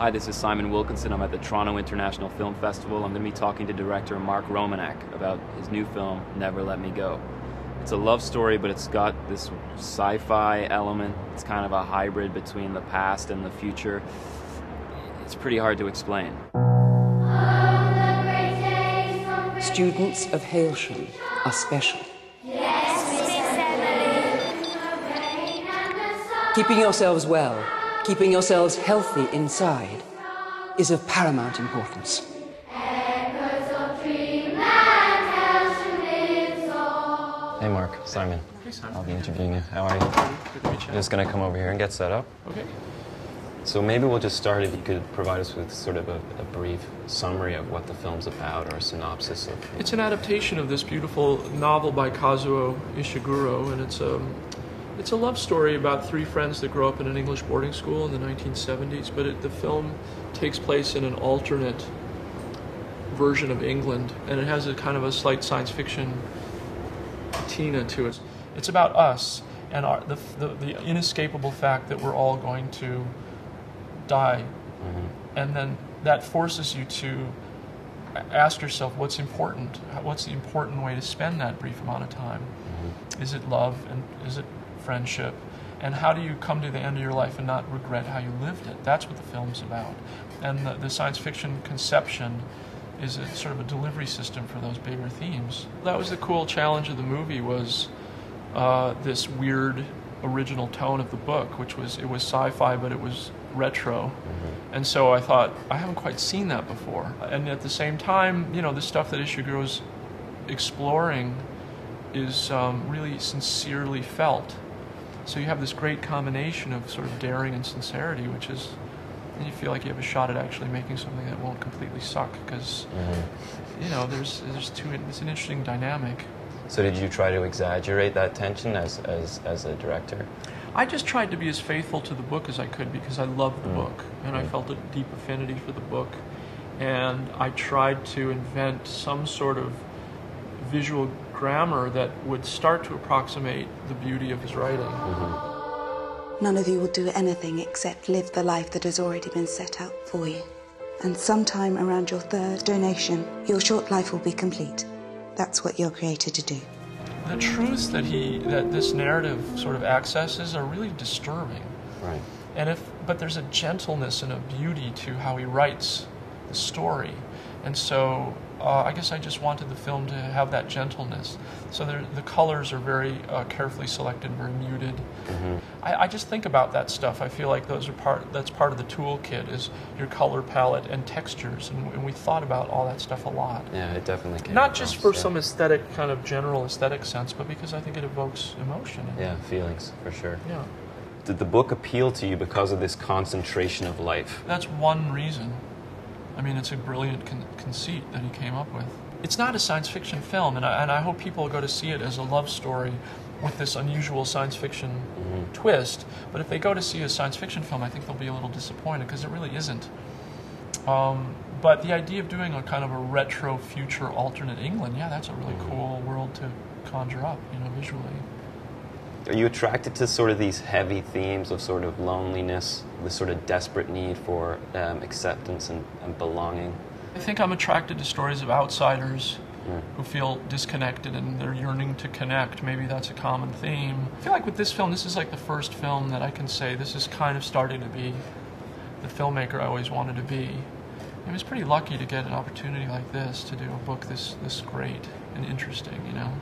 Hi, this is Simon Wilkinson. I'm at the Toronto International Film Festival. I'm going to be talking to director Mark Romanek about his new film, Never Let Me Go. It's a love story, but it's got this sci-fi element. It's kind of a hybrid between the past and the future. It's pretty hard to explain. Students of Hailsham are special. Keeping yourselves well, keeping yourselves healthy inside, is of paramount importance. Hey Mark, Simon. Hey Simon. I'll be interviewing you. How are you? Good to meet you. I'm just going to come over here and get set up. Okay. So maybe we'll just start if you could provide us with sort of a brief summary of what the film's about, or a synopsis of... It's an adaptation of this beautiful novel by Kazuo Ishiguro, and it's a love story about three friends that grow up in an English boarding school in the 1970s, but the film takes place in an alternate version of England, and it has a kind of a slight science fiction patina to it. It's about us and the inescapable fact that we're all going to die. Mm-hmm. And then that forces you to ask yourself what's important. What's the important way to spend that brief amount of time? Mm-hmm. Is it love, and is it friendship? And how do you come to the end of your life and not regret how you lived it? That's what the film's about. And the science fiction conception is a sort of a delivery system for those bigger themes. That was the cool challenge of the movie, was this weird original tone of the book, which was, it was sci-fi, but it was retro. Mm-hmm. And so I thought, I haven't quite seen that before. And at the same time, you know, the stuff that Ishiguro's exploring is really sincerely felt. So you have this great combination of sort of daring and sincerity, which is, and you feel like you have a shot at actually making something that won't completely suck, because, mm-hmm. you know, it's an interesting dynamic. So did you try to exaggerate that tension as a director? I just tried to be as faithful to the book as I could, because I loved the book, and I felt a deep affinity for the book, and I tried to invent some sort of visual grammar that would start to approximate the beauty of his writing. Mm-hmm. None of you will do anything except live the life that has already been set out for you. And sometime around your third donation, your short life will be complete. That's what you're created to do. The truths that this narrative sort of accesses are really disturbing. Right. But there's a gentleness and a beauty to how he writes the story. And so I guess I just wanted the film to have that gentleness. So the colors are very carefully selected, very muted. Mm-hmm. I just think about that stuff. I feel like that's part of the toolkit, is your color palette and textures, and we thought about all that stuff a lot. Yeah, it definitely came Not across, just for yeah. some aesthetic, kind of general aesthetic sense, but because I think it evokes emotion. Yeah, feelings, for sure. Yeah. Did the book appeal to you because of this concentration of life? That's one reason. I mean, it's a brilliant conceit that he came up with. It's not a science fiction film, and I hope people go to see it as a love story with this unusual science fiction twist. But if they go to see a science fiction film, I think they'll be a little disappointed, because it really isn't. But the idea of doing a kind of a retro future alternate England, yeah, that's a really cool world to conjure up, you know, visually. Are you attracted to sort of these heavy themes of sort of loneliness, the sort of desperate need for acceptance and belonging? I think I'm attracted to stories of outsiders who feel disconnected and they're yearning to connect. Maybe that's a common theme. I feel like with this film, this is like the first film that I can say this is kind of starting to be the filmmaker I always wanted to be. I was pretty lucky to get an opportunity like this, to do a book this great and interesting, you know.